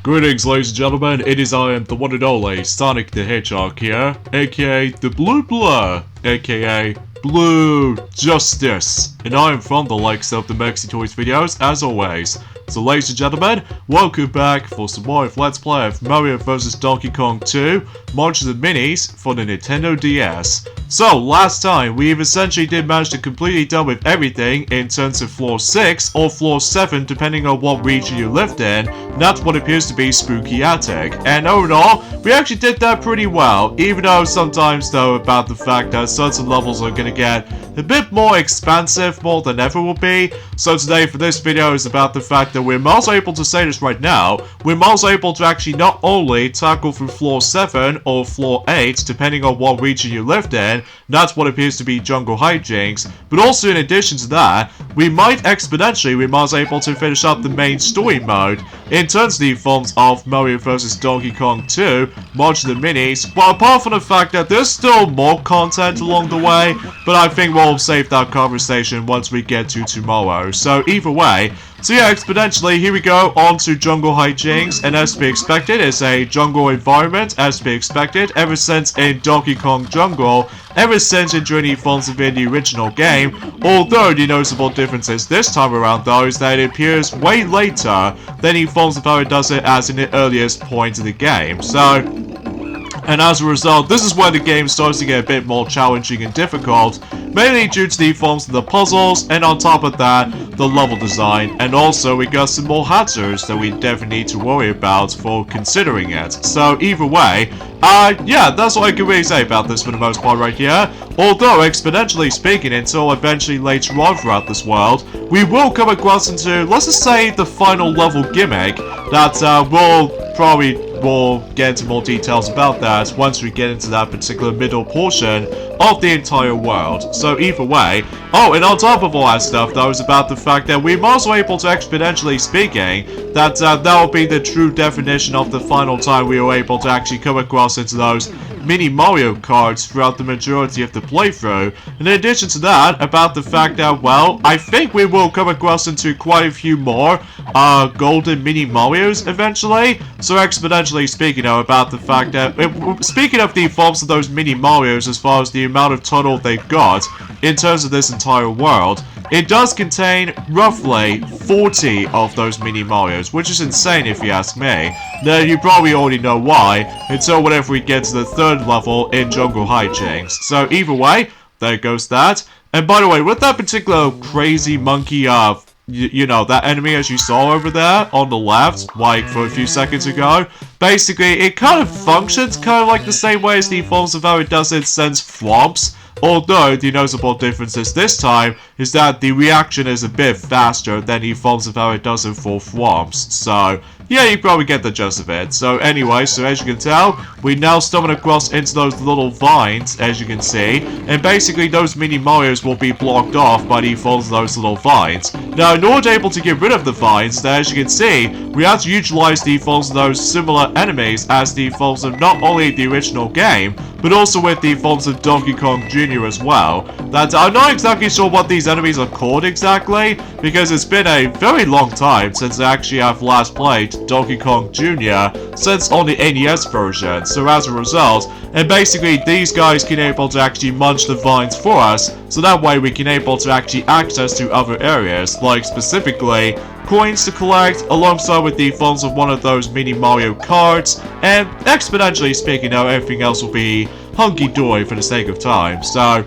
Greetings, ladies and gentlemen, it is I am the one and only Sonic the Hedgehog here, aka the Blue Blur, aka Blue Justice, and I am from the likes of the Maxi Toys videos, as always. So ladies and gentlemen, welcome back for some more of Let's Play of Mario vs Donkey Kong 2, Monsters and Minis for the Nintendo DS. So last time, we've essentially did manage to completely done with everything in terms of floor 6 or floor 7 depending on what region you lived in, not what appears to be Spooky Attic. And overall, we actually did that pretty well, even though sometimes though about the fact that certain levels are going to get a bit more expansive more than ever will be. So today for this video is about the fact that we're also able to say this right now, we're also able to actually not only tackle from floor 7 or floor 8 depending on what region you lived in, that's what appears to be Jungle Hijinks, but also in addition to that, we might able to finish up the main story mode in terms of the forms of Mario vs Donkey Kong 2, Monsters and Minis, well apart from the fact that there's still more content along the way, but I think we'll save that conversation once we get to tomorrow. So either way, so yeah, exponentially, here we go, on to Jungle Hijinks, and as to be expected, it's a jungle environment, as to be expected, ever since in Donkey Kong Jungle, ever since in Journey forms within the original game, although the noticeable difference is this time around though, is that it appears way later than he forms of how it does it as in the earliest point of the game. So, and as a result, this is where the game starts to get a bit more challenging and difficult, mainly due to the forms of the puzzles, and on top of that, the level design, and also we got some more hazards that we definitely need to worry about for considering it. So either way, yeah, that's all I can really say about this for the most part right here. Although, exponentially speaking, until eventually later on throughout this world, we will come across into, let's just say, the final level gimmick that we'll get into more details about that once we get into that particular middle portion of the entire world. So either way, oh, and on top of all that stuff though is about the fact that we're also able to, exponentially speaking, that will be the true definition of the final time we were able to actually come across into those mini Mario Karts throughout the majority of the playthrough. And in addition to that, about the fact that, well, I think we will come across into quite a few more golden mini Marios eventually. So exponentially speaking though, about the fact that, speaking of the forms of those mini Marios as far as the amount of total they've got in terms of this entire world, it does contain roughly 40 of those mini Marios, which is insane if you ask me. Now you probably already know why, until whenever we get to the third level in Jungle Hijinks. So either way, there goes that. And by the way, with that particular crazy monkey, you know, that enemy as you saw over there on the left, like for a few seconds ago, basically it kind of functions kind of like the same way as the forms of how it does it sends thwomps. Although, the noticeable difference is this time is that the reaction is a bit faster than the forms of how it does it for thwomps. So, yeah, you probably get the gist of it. So anyway, so as you can tell, we now stumble across into those little vines, as you can see, and basically those mini Marios will be blocked off by the forms of those little vines. Now, in order to able to get rid of the vines, as you can see, we have to utilize the forms of those similar enemies as the forms of not only the original game, but also with the forms of Donkey Kong Jr. as well. That I'm not exactly sure what these enemies are called exactly, because it's been a very long time since I actually have last played Donkey Kong Jr. since on the NES version. So as a result, and basically these guys can able to actually munch the vines for us, so that way we can able to actually access to other areas, like specifically coins to collect, alongside with the forms of one of those mini Mario Karts, and exponentially speaking now, everything else will be hunky-dory for the sake of time. So,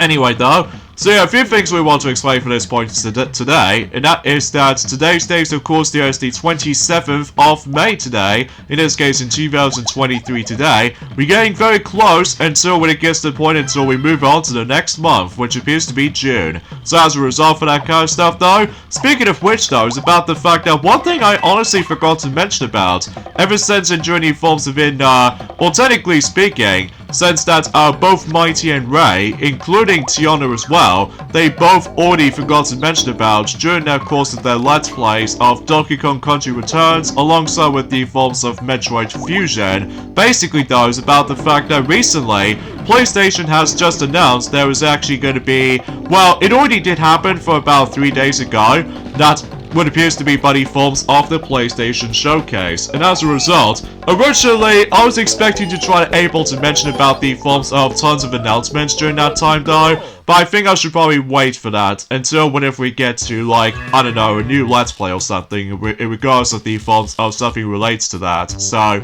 anyway though, so yeah, a few things we want to explain for this point today, and that is that today's date, of course, there is the 27th of May today, in this case in 2023 today. We're getting very close until when it gets to the point until we move on to the next month, which appears to be June. So as a result for that kind of stuff though, speaking of which though, is about the fact that one thing I honestly forgot to mention about, ever since in Journey forms within, well technically speaking, since that both Mighty and Ray, including Tiana as well, they both already forgot to mention about during their course of their Let's Plays of Donkey Kong Country Returns, alongside with the forms of Metroid Fusion. Basically though, is about the fact that recently, PlayStation has just announced there is actually going to be, well, it already did happen for about 3 days ago, that what appears to be buddy forms of the PlayStation Showcase. And as a result, originally, I was expecting to try to able to mention about the forms of tons of announcements during that time though, but I think I should probably wait for that until whenever we get to, like, I don't know, a new Let's Play or something, in regards of the forms of something relates to that. So,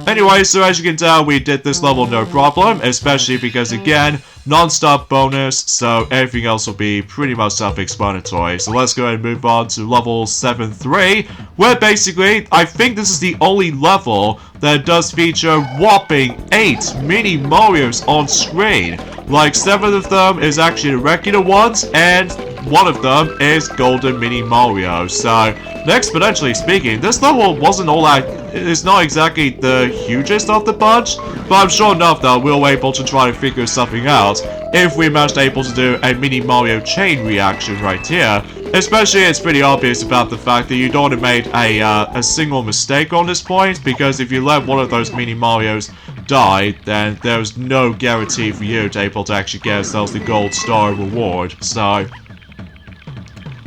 anyway, so as you can tell, we did this level no problem, especially because, again, non-stop bonus, so everything else will be pretty much self-explanatory. So let's go ahead and move on to level 7-3, where basically, I think this is the only level that does feature whopping 8 mini Marios on screen. Like, 7 of them is actually the regular ones, and 1 of them is Golden Mini Mario. So, exponentially speaking, this level wasn't all that, it's not exactly the hugest of the bunch, but I'm sure enough that we'll be able to try to figure something out if we managed able to do a Mini Mario chain reaction right here. Especially, it's pretty obvious about the fact that you don't have made a single mistake on this point, because if you let one of those Mini Marios die, then there's no guarantee for you to able to actually get yourselves the gold star reward. So,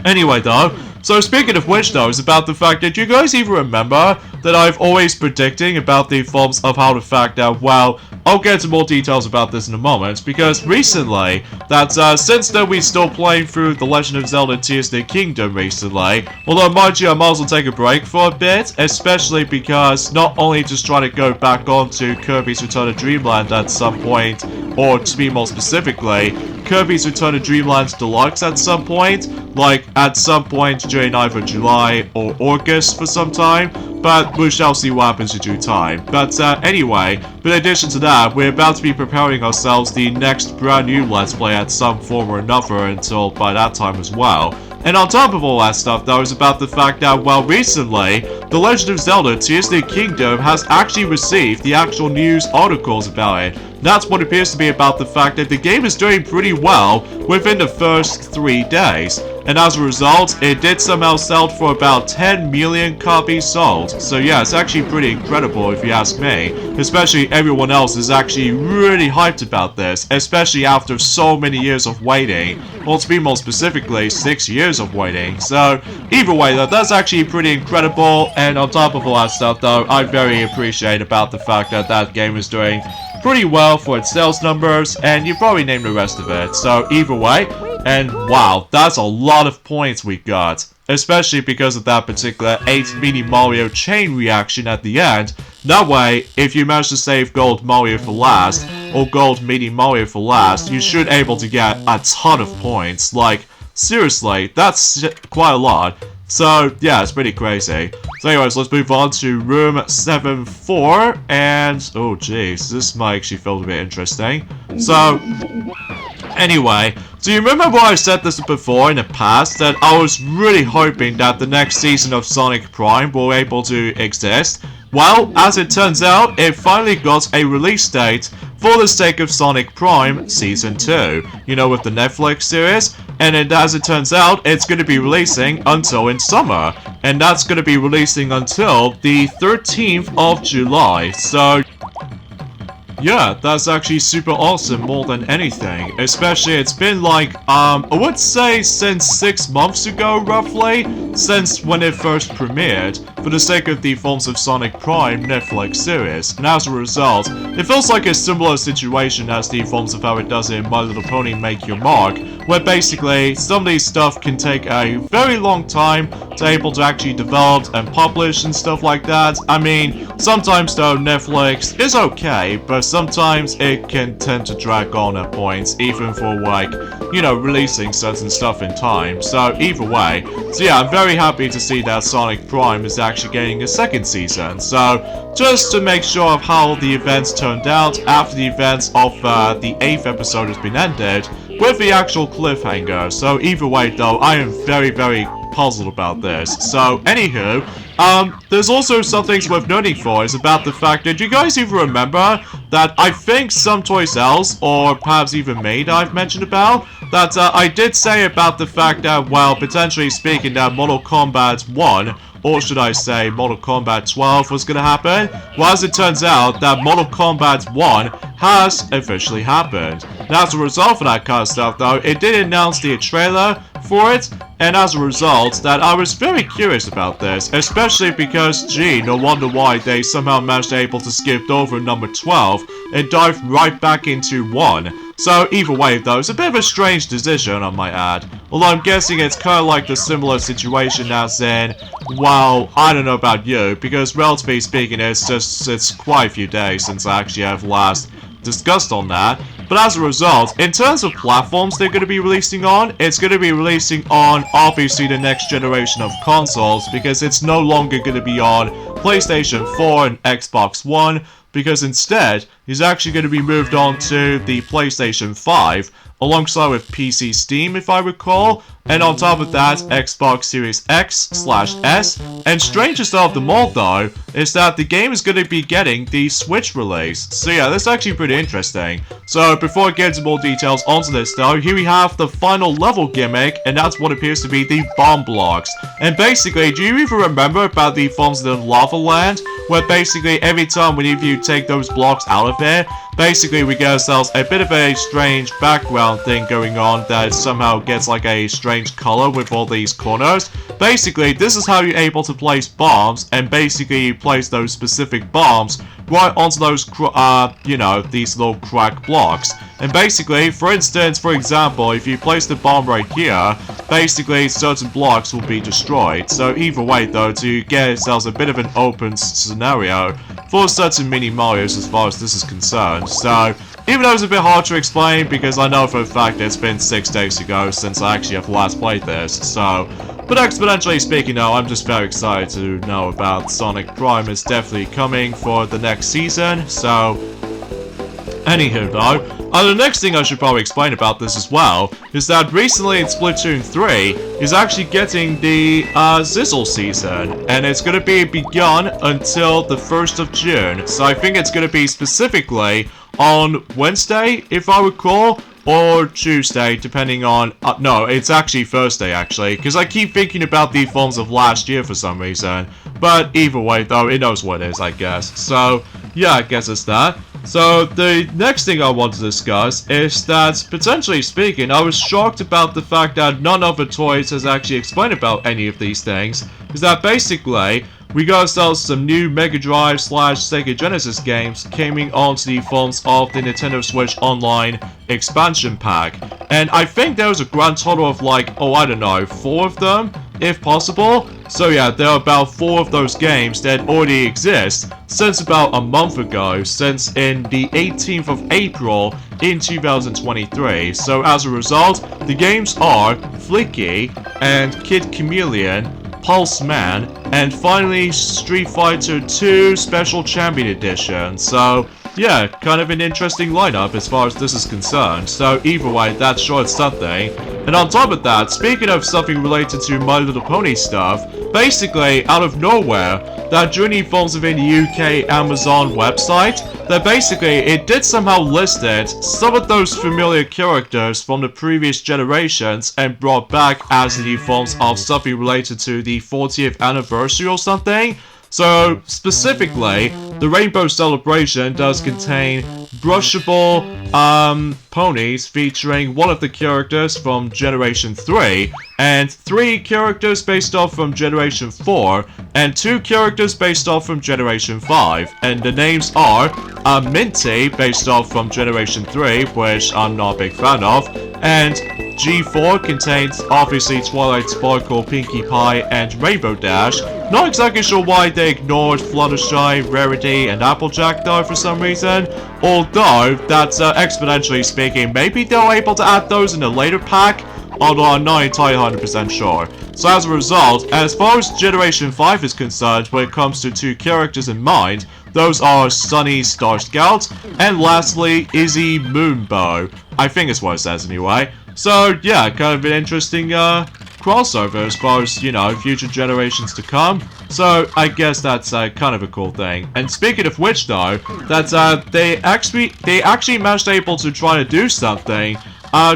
anyway though, so speaking of which though, is about the fact that you guys even remember that I've always predicting about the forms of how the fact that, well, I'll get into more details about this in a moment, because recently, that since that we're still playing through The Legend of Zelda Tears of the Kingdom recently, although mind you, I might as well take a break for a bit, especially because not only just trying to go back onto Kirby's Return to Dreamland at some point, or to be more specifically, Kirby's Return to Dreamland Deluxe at some point, like at some point during either July or August for some time, but we shall see what happens in due time. But anyway, in addition to that, we're about to be preparing ourselves the next brand new Let's Play at some form or another until by that time as well. And on top of all that stuff though, is about the fact that, well, recently, The Legend of Zelda Tears of the Kingdom has actually received the actual news articles about it. That's what appears to be about the fact that the game is doing pretty well within the first 3 days. And as a result, it did somehow sell for about 10 million copies sold. So yeah, it's actually pretty incredible if you ask me. Especially everyone else is actually really hyped about this, especially after so many years of waiting. Well, to be more specifically, 6 years of waiting. So either way though, that's actually pretty incredible. And on top of all that stuff though, I very appreciate about the fact that that game is doing pretty well for its sales numbers, and you probably named the rest of it. So either way, and wow, that's a lot of points we got, especially because of that particular 8 Mini Mario chain reaction at the end. That way, if you manage to save Gold Mario for last, or Gold Mini Mario for last, you should able to get a ton of points. Like, seriously, that's quite a lot. So, yeah, it's pretty crazy. So anyways, let's move on to room 7-4, and, oh jeez, this might actually feel a bit interesting. So, anyway, do you remember where I said this before in the past, that I was really hoping that the next season of Sonic Prime will be able to exist? Well, as it turns out, it finally got a release date for the sake of Sonic Prime Season 2. You know, with the Netflix series. And as it turns out, it's going to be releasing until in summer. And that's going to be releasing until the 13th of July. So, yeah, that's actually super awesome more than anything. Especially, it's been like, I would say since 6 months ago, roughly, since when it first premiered, for the sake of the Forms of Sonic Prime Netflix series. And as a result, it feels like a similar situation as the Forms of how it does in My Little Pony Make Your Mark, where basically, some of these stuff can take a very long time to able to actually develop and publish and stuff like that. I mean, sometimes though, Netflix is okay, but sometimes it can tend to drag on at points, even for like, you know, releasing certain stuff in time. So either way, so yeah, I'm very happy to see that Sonic Prime is actually getting a second season. So just to make sure of how the events turned out after the events of the 8th episode has been ended, with the actual cliffhanger. So either way though, I am very puzzled about this. So anywho, there's also some things worth noting for is about the fact that you guys even remember that I think some Toy Cells, or perhaps even me, that I've mentioned about, that I did say about the fact that, well, potentially speaking, that Mortal Kombat 1, or should I say Mortal Kombat 12 was gonna happen? Well, as it turns out, that Mortal Kombat 1 has officially happened. Now, as a result of that kind of stuff, though, it did announce the trailer for it, and as a result, that I was very curious about this, especially because, gee, no wonder why they somehow managed to able to skip over number 12 and dive right back into 1. So either way though, it's a bit of a strange decision, I might add. Although I'm guessing it's kind of like the similar situation as in, well, I don't know about you, because relatively speaking, it's quite a few days since I actually have last discussed on that. But as a result, in terms of platforms they're going to be releasing on, it's going to be releasing on obviously the next generation of consoles, because it's no longer going to be on PlayStation 4 and Xbox One, because instead, he's actually going to be moved on to the PlayStation 5, alongside with PC Steam, if I recall, and on top of that, Xbox Series X/S, and strangest of them all though, is that the game is going to be getting the Switch release. So yeah, that's actually pretty interesting. So before I get into more details onto this though, here we have the final level gimmick, and that's what appears to be the bomb blocks. And basically, do you even remember about the forms of the Lava Land, where basically every time whenever you take those blocks out of there, basically we get ourselves a bit of a strange background thing going on that somehow gets like a strange color with all these corners. Basically, this is how you're able to place bombs, and basically you place those specific bombs right onto those, you know, these little crack blocks. And basically, for instance, for example, if you place the bomb right here, basically certain blocks will be destroyed. So either way though, to get ourselves a bit of an open scenario for certain mini Marios as far as this is concerned. So even though it's a bit hard to explain, because I know for a fact it's been 6 days ago since I actually have last played this, so... But exponentially speaking though, I'm just very excited to know about Sonic Prime is definitely coming for the next season, so... Anywho though, the next thing I should probably explain about this as well is that recently in Splatoon 3 is actually getting the Zizzle season, and it's going to be begun until the 1st of June. So I think it's going to be specifically on Wednesday, if I recall, or Tuesday, depending on... no, it's actually Thursday, actually, because I keep thinking about the forms of last year for some reason. But either way, though, it knows what it is, I guess. So, yeah, I guess it's that. So, the next thing I want to discuss is that, potentially speaking, I was shocked about the fact that none of the toys has actually explained about any of these things. Is that basically, we got ourselves some new Mega Drive / Sega Genesis games coming onto the forms of the Nintendo Switch Online expansion pack. And I think there was a grand total of like, oh I don't know, 4 of them, if possible. So yeah, there are about 4 of those games that already exist since about a month ago, since in the 18th of April in 2023. So as a result, the games are Flicky and Kid Chameleon, Pulse Man, and finally Street Fighter 2 Special Champion Edition. So yeah, kind of an interesting lineup as far as this is concerned. So either way, that's sure it's something. And on top of that, speaking of something related to My Little Pony stuff, basically out of nowhere, that during forms within the UK Amazon website, that basically it did somehow listed some of those familiar characters from the previous generations and brought back as the forms of something related to the 40th anniversary or something. So, specifically, the Rainbow Celebration does contain brushable ponies featuring one of the characters from Generation 3, and 3 characters based off from Generation 4, and 2 characters based off from Generation 5. And the names are Minty, based off from Generation 3, which I'm not a big fan of, and G4 contains obviously Twilight Sparkle, Pinkie Pie, and Rainbow Dash. Not exactly sure why they ignored Fluttershy, Rarity, and Applejack though for some reason. Although, that's exponentially speaking, maybe they're able to add those in a later pack, although I'm not entirely 100% sure. So as a result, as far as Generation 5 is concerned, when it comes to 2 characters in mind, those are Sunny Star Scout, and lastly, Izzy Moonbow. I think it's what it says anyway. So yeah, kind of an interesting crossover as far as, you know, future generations to come. So I guess that's kind of a cool thing. And speaking of which though, that they actually managed able to try to do something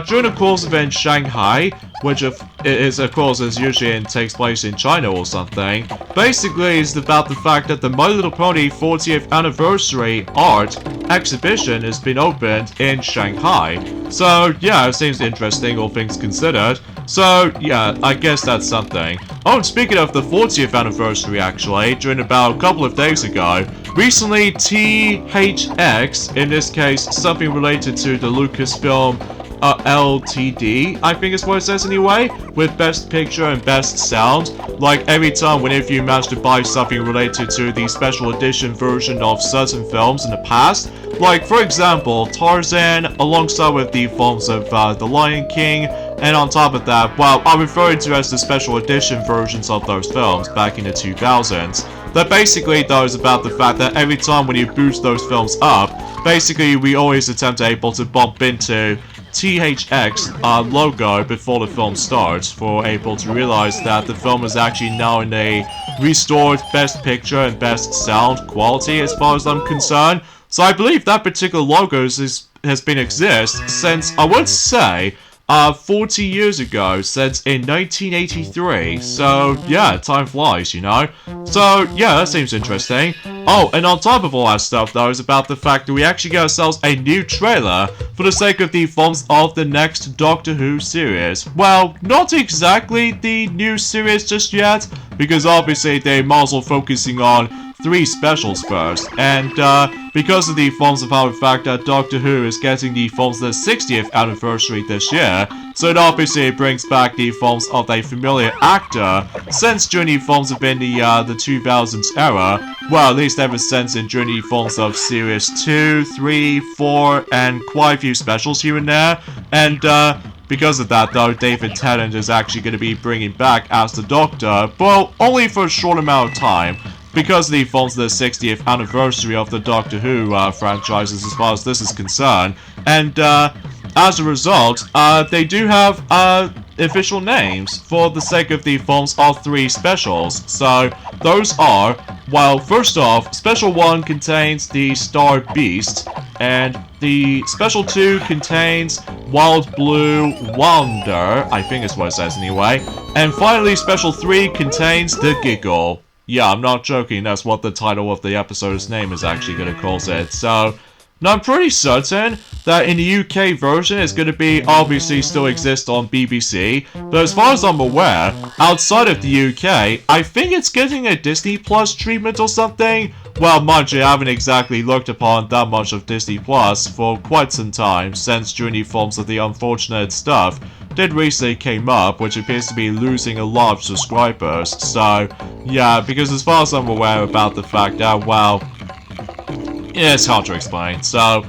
during the course of in Shanghai, which is of course is usually takes place in China or something. Basically, it's about the fact that the My Little Pony 40th anniversary art exhibition has been opened in Shanghai. So yeah, it seems interesting, all things considered. So, yeah, I guess that's something. Oh, and speaking of the 40th anniversary, actually, during about a couple of days ago, recently THX, in this case, something related to the Lucasfilm LTD, I think is what it says anyway, with Best Picture and Best Sound. Like, every time whenever you manage to buy something related to the special edition version of certain films in the past, like, for example, Tarzan, alongside with the films of The Lion King, and on top of that, well, I'm referring to as the special edition versions of those films back in the 2000s. That basically, though, is about the fact that every time when you boost those films up, basically we always attempt to bump into THX logo before the film starts, for able to realize that the film is actually now in a restored Best Picture and Best Sound quality as far as I'm concerned. So I believe that particular logo has been exist since, I would say, 40 years ago, since in 1983. So yeah, time flies, you know. So yeah, that seems interesting. Oh, and on top of all that stuff though, is about the fact that we actually got ourselves a new trailer for the sake of the films of the next Doctor Who series. Well, not exactly the new series just yet, because obviously they might as well focusing on 3 specials first, and because of the films of how the fact that Doctor Who is getting the films the 60th anniversary this year, so it obviously brings back the films of a familiar actor since during the films have been the 2000s era, well, at least ever since in during the films of series 2, 3, 4, and quite a few specials here and there, and because of that, though, David Tennant is actually going to be bringing back as the Doctor, well, only for a short amount of time, because the films the 60th anniversary of the Doctor Who franchises as far as this is concerned. And as a result, they do have official names for the sake of the films of 3 specials. So those are, well, first off, Special 1 contains the Star Beast, and the Special 2 contains Wild Blue Wander, I think is what it says anyway. And finally, Special 3 contains the Giggle. Yeah, I'm not joking, that's what the title of the episode's name is actually going to call it. So, now I'm pretty certain that in the UK version it's going to be obviously still exist on BBC, but as far as I'm aware, outside of the UK, I think it's getting a Disney Plus treatment or something. Well, mind you, I haven't exactly looked upon that much of Disney Plus for quite some time, since during the films of the unfortunate stuff did recently came up, which appears to be losing a lot of subscribers. So, yeah, because as far as I'm aware about the fact that, well, yeah, it's hard to explain. So,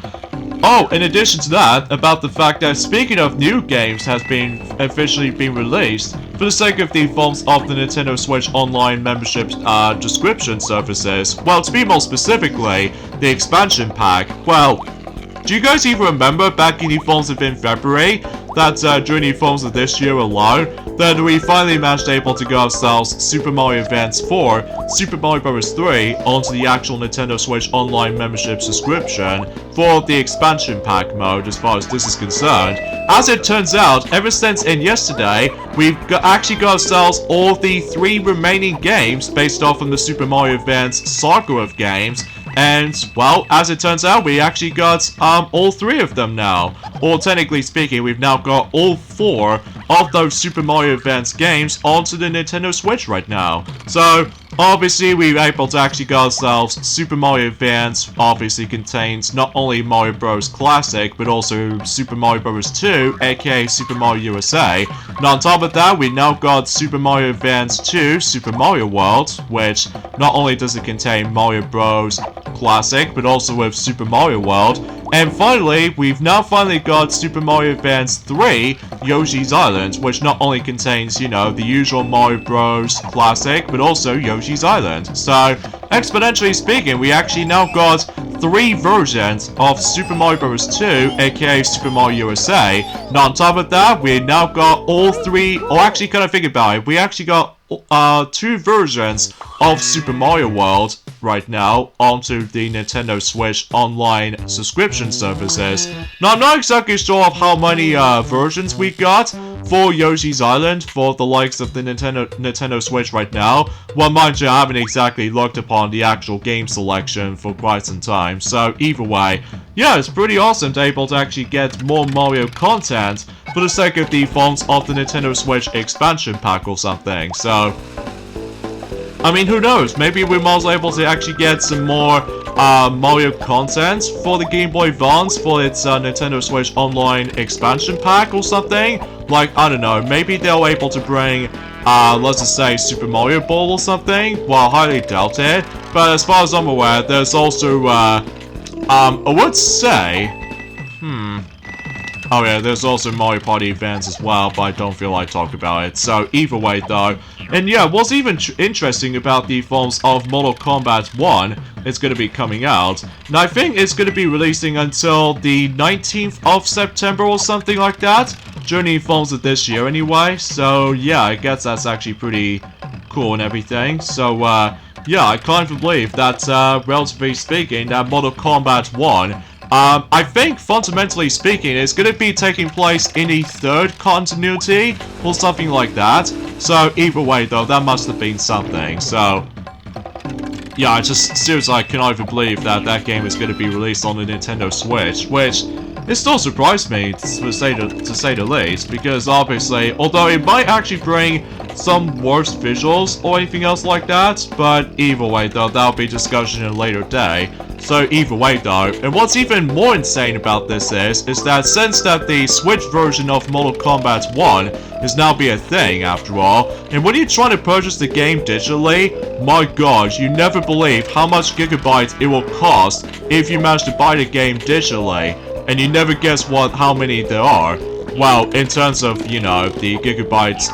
oh, in addition to that, about the fact that speaking of new games has been officially been released for the sake of the films of the Nintendo Switch Online membership description services. Well, to be more specifically, the expansion pack. Well, do you guys even remember back in the films of in February that during the films of this year alone, that we finally managed able to get ourselves Super Mario Advance 4, Super Mario Bros. 3 onto the actual Nintendo Switch Online membership subscription for the expansion pack mode as far as this is concerned. As it turns out, ever since in yesterday, we've actually got ourselves all the 3 remaining games based off on the Super Mario Advance saga of games. And, well, as it turns out, we actually got all 3 of them now. Or technically speaking, we've now got all 4 of those Super Mario Advance games onto the Nintendo Switch right now. So, obviously, we were able to actually get ourselves Super Mario Advance. Obviously contains not only Mario Bros. Classic, but also Super Mario Bros. 2, aka Super Mario USA. And on top of that, we now got Super Mario Advance 2, Super Mario World, which not only does it contain Mario Bros. Classic, but also with Super Mario World. And finally, we've now finally got Super Mario Advance 3, Yoshi's Island, which not only contains, you know, the usual Mario Bros. Classic, but also Yoshi's Island. So, exponentially speaking, we actually now got 3 versions of Super Mario Bros. 2, aka Super Mario USA. And on top of that, we now got all 3, or actually, kind of think about it, we actually got 2 versions of Super Mario World right now onto the Nintendo Switch Online subscription services. Now, I'm not exactly sure of how many versions we got for Yoshi's Island for the likes of the Nintendo Switch right now. Well, mind you, I haven't exactly looked upon the actual game selection for quite some time. So, either way, yeah, it's pretty awesome to be able to actually get more Mario content for the sake of the funds of the Nintendo Switch expansion pack or something. So, I mean, who knows? Maybe we're also able to actually get some more Mario content for the Game Boy Advance for its Nintendo Switch Online expansion pack or something. Like, I don't know, maybe they're able to bring, let's just say, Super Mario Ball or something. Well, I highly doubt it. But as far as I'm aware, there's also, I would say, oh yeah, there's also Mario Party events as well, but I don't feel like talking about it. So either way though, and yeah, what's even interesting about the forms of Mortal Kombat 1 is going to be coming out, and I think it's going to be releasing until the 19th of September or something like that, during the forms of this year anyway. So yeah, I guess that's actually pretty cool and everything. So yeah, I can't believe that, relatively speaking, that Mortal Kombat 1, I think, fundamentally speaking, it's going to be taking place in the third continuity, or something like that. So, either way, though, that must have been something. So, yeah, I just, seriously, I cannot even believe that that game is going to be released on the Nintendo Switch, which, it still surprised me, to say the least, because obviously, although it might actually bring some worse visuals or anything else like that, but either way though, that'll be discussion in a later day. So either way though, and what's even more insane about this is that since that the Switch version of Mortal Kombat 1 is now be a thing after all, and when you're trying to purchase the game digitally, my gosh, you never believe how much gigabytes it will cost if you manage to buy the game digitally, and you never guess how many there are. Well, in terms of, you know, the gigabytes,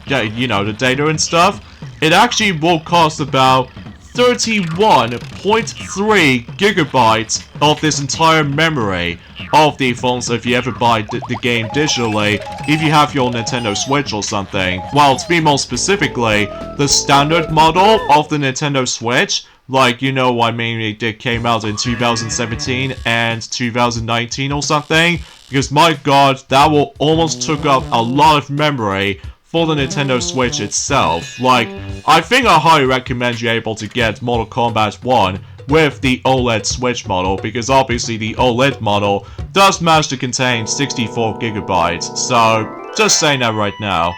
yeah, you know, the data and stuff, it actually will cost about 31.3 gigabytes of this entire memory of the phones if you ever buy the game digitally, if you have your Nintendo Switch or something. Well, to be more specifically, the standard model of the Nintendo Switch, like, you know, I mean, it came out in 2017 and 2019 or something, because my god, that will almost took up a lot of memory for the Nintendo Switch itself. Like, I think I highly recommend you able to get Mortal Kombat 1 with the OLED Switch model, because obviously the OLED model does manage to contain 64 gigabytes, so just saying that right now.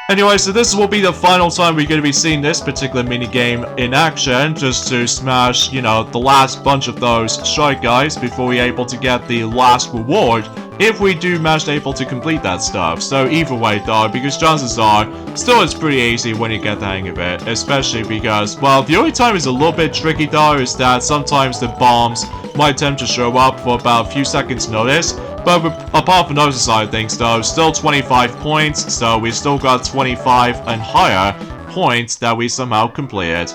Anyway, so this will be the final time we're going to be seeing this particular minigame in action, just to smash, you know, the last bunch of those Shy Guys before we're able to get the last reward, if we do manage to able to complete that stuff. So either way though, because chances are, still it's pretty easy when you get the hang of it, especially because, well, the only time it's a little bit tricky though is that sometimes the bombs might attempt to show up for about a few seconds notice. But apart from those side of things though, still 25 points, so we still got 25 and higher points that we somehow completed.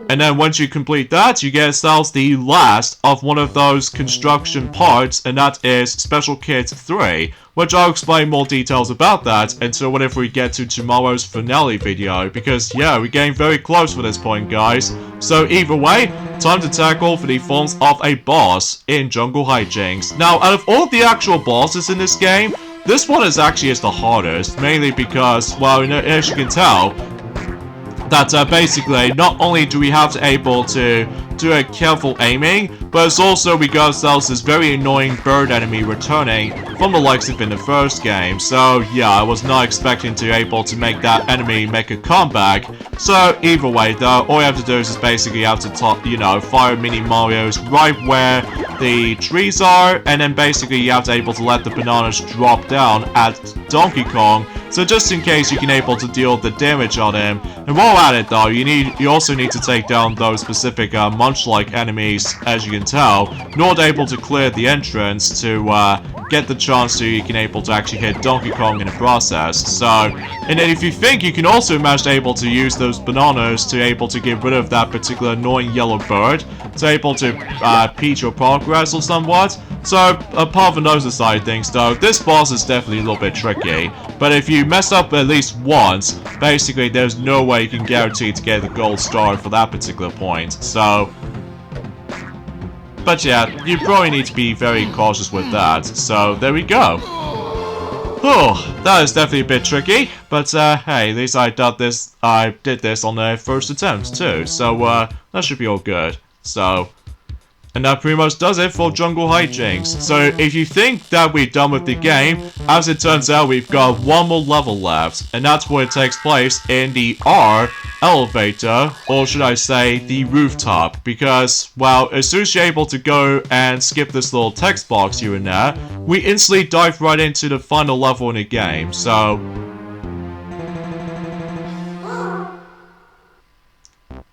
And then once you complete that, you get yourselves the last of one of those construction parts, and that is Special Kit 3, which I'll explain more details about that until whenever we get to tomorrow's finale video, because yeah, we're getting very close for this point, guys. So either way, time to tackle for the forms of a boss in Jungle Hijinks. Now, out of all the actual bosses in this game, this one is actually the hardest, mainly because, well, as you can tell, that basically not only do we have to able to do a careful aiming, but it's also we got ourselves this very annoying bird enemy returning from the likes of in the first game. So yeah, I was not expecting to able to make that enemy make a comeback. So either way though, all you have to do is just basically have to you know, fire mini Marios right where the trees are, and then basically you have to able to let the bananas drop down at Donkey Kong, so just in case you can able to deal the damage on him. And while at it though, you also need to take down those specific Munch-like enemies, as you can tell, in order able to clear the entrance to get the chance to you can able to actually hit Donkey Kong in the process. So, and then if you think you can also manage to able to use those bananas to able to get rid of that particular annoying yellow bird, to able to impede your progress or somewhat. So, apart from those side things though, this boss is definitely a little bit tricky. But if you mess up at least once, basically there's no way you can guarantee to get the gold star for that particular point. So, but yeah, you probably need to be very cautious with that. So, there we go. Oh, that is definitely a bit tricky, but hey, at least I did this on the first attempt too, so that should be all good. So, And that pretty much does it for Jungle Hijinks. So if you think that we're done with the game, as it turns out we've got one more level left. And that's where it takes place in the R elevator, or should I say the rooftop. Because, well, as soon as you're able to go and skip this little text box here and there, we instantly dive right into the final level in the game. So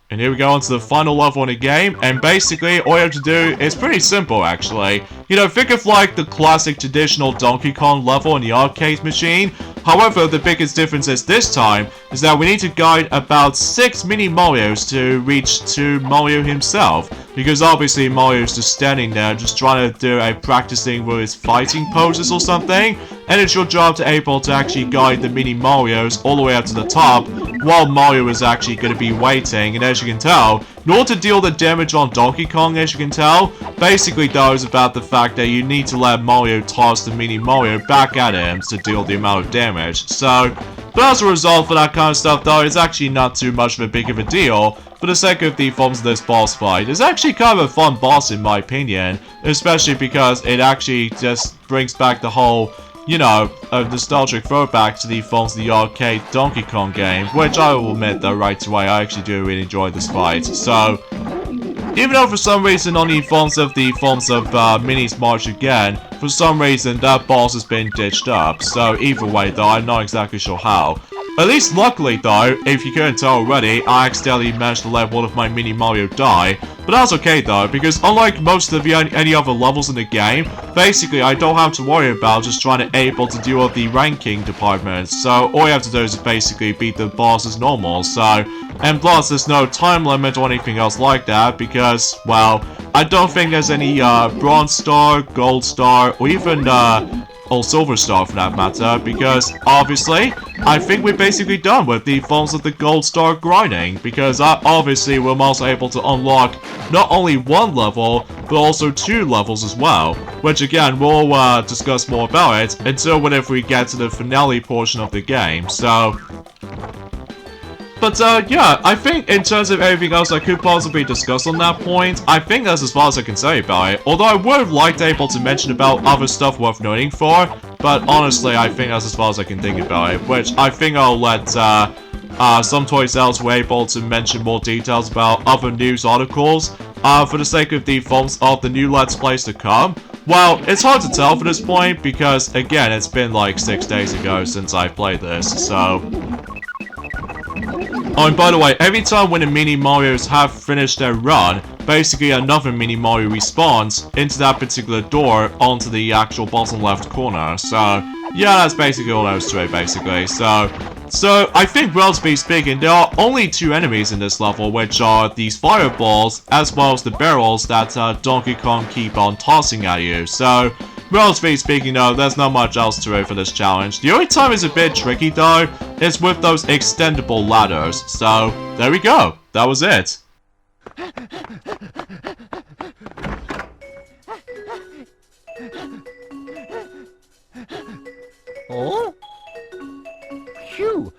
and here we go onto the final level in the game, and basically all you have to do is pretty simple actually. You know, think of like the classic traditional Donkey Kong level in the arcade machine. However, the biggest difference is this time is that we need to guide about 6 mini Marios to reach to Mario himself. Because obviously Mario's just standing there just trying to do a practicing with his fighting poses or something. And it's your job to able to actually guide the mini Marios all the way up to the top while Mario is actually going to be waiting. And as you can tell, in order to deal the damage on Donkey Kong, as you can tell, basically though is about the fact that you need to let Mario toss the mini Mario back at him to deal the amount of damage. So, but as a result for that kind of stuff though, it's actually not too much of a big of a deal. For the sake of the forms of this boss fight, it's actually kind of a fun boss in my opinion, especially because it actually just brings back the whole, you know, a nostalgic throwback to the forms of the arcade Donkey Kong game, which I will admit though right away, I actually do really enjoy this fight. So, even though for some reason on the forms of Minis March again, for some reason that boss has been ditched up, so either way though, I'm not exactly sure how. At least luckily though, if you couldn't tell already, I accidentally managed to let one of my mini Mario die. But that's okay though, because unlike most of any other levels in the game, basically I don't have to worry about just trying to able to deal with the ranking departments. So all you have to do is basically beat the boss as normal. So, and plus there's no time limit or anything else like that because, well, I don't think there's any bronze star, gold star, or even or silver star for that matter, because obviously I think we're basically done with the forms of the gold star grinding, because obviously we're also able to unlock not only one level but also 2 levels as well, which again we'll discuss more about it until whenever we get to the finale portion of the game. So but yeah, I think in terms of everything else I could possibly discuss on that point, I think that's as far as I can say about it. Although I would have liked able to mention about other stuff worth noting for, but honestly I think that's as far as I can think about it, which I think I'll let some Toys elsewhere able to mention more details about other news articles for the sake of the forms of the new Let's Plays to come. Well, it's hard to tell for this point because again it's been like 6 days ago since I played this, so. Oh, and by the way, every time when the mini Marios have finished their run, basically another mini Mario respawns into that particular door onto the actual bottom left corner. So, yeah, that's basically all there is to it, basically. So I think, relatively speaking, there are only 2 enemies in this level, which are these fireballs, as well as the barrels that Donkey Kong keep on tossing at you. So, relatively speaking though, there's not much else to it for this challenge. The only time it's a bit tricky though, is with those extendable ladders. So, there we go. That was it. Oh? Phew.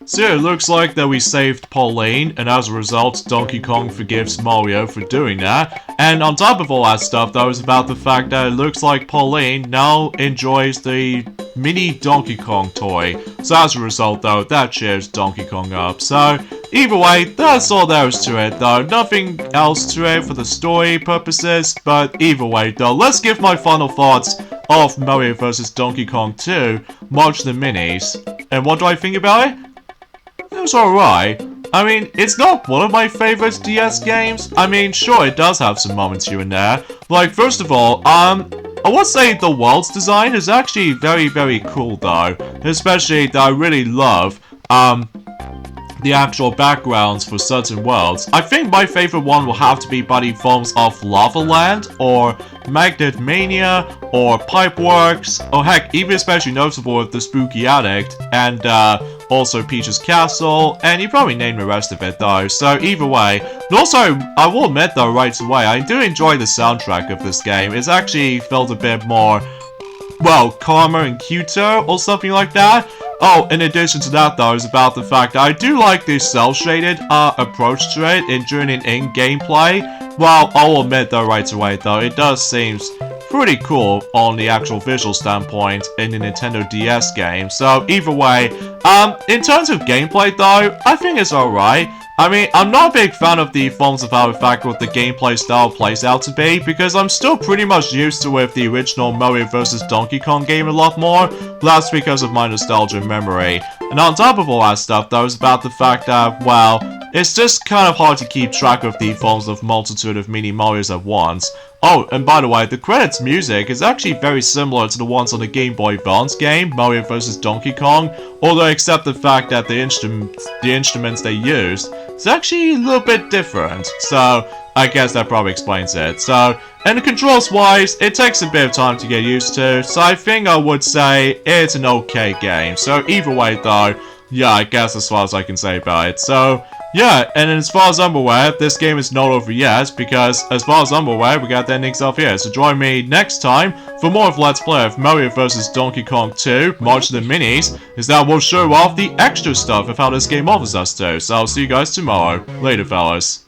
So yeah, it looks like that we saved Pauline, and as a result, Donkey Kong forgives Mario for doing that. And on top of all that stuff, that was about the fact that it looks like Pauline now enjoys the mini Donkey Kong toy. So as a result, though, that cheers Donkey Kong up. So either way, that's all there is to it, though. Nothing else to it for the story purposes, but either way, though, let's give my final thoughts of Mario vs. Donkey Kong 2, March the Minis. And what do I think about it? It was alright. I mean, it's not one of my favorite DS games. I mean, sure, it does have some moments here and there. Like, first of all, I would say the world's design is actually very, very cool, though. Especially that I really love, the actual backgrounds for certain worlds. I think my favorite one will have to be by the forms of Lava Land, or Magnet Mania, or Pipeworks, or heck, even especially notable with the Spooky Addict, and also Peach's Castle, and you probably named the rest of it though, so either way. And also, I will admit though right away, I do enjoy the soundtrack of this game. It's actually felt a bit more, well, calmer and cuter, or something like that. Oh, in addition to that though, is about the fact that I do like the cel-shaded approach to it during an in-game play. Well, I'll admit though right away though, it does seem pretty cool on the actual visual standpoint in the Nintendo DS game. So either way, in terms of gameplay though, I think it's alright. I mean, I'm not a big fan of the forms of how in fact what the gameplay style plays out to be, because I'm still pretty much used to with the original Mario vs. Donkey Kong game a lot more, but that's because of my nostalgia and memory. And on top of all that stuff though, is about the fact that, well, it's just kind of hard to keep track of the forms of multitude of mini Marios at once. Oh, and by the way, the credits music is actually very similar to the ones on the Game Boy Advance game, Mario vs. Donkey Kong, although except the fact that the instruments they used is actually a little bit different, so I guess that probably explains it. So, and the controls wise, it takes a bit of time to get used to, so I think I would say it's an okay game. So either way though, yeah, I guess as far as I can say about it. So, yeah, and as far as I'm aware, this game is not over yet, because as far as I'm aware, we got the endings off here. So join me next time for more of Let's Play of Mario vs. Donkey Kong 2, March of the Minis, is that we'll show off the extra stuff of how this game offers us to. So I'll see you guys tomorrow. Later, fellas.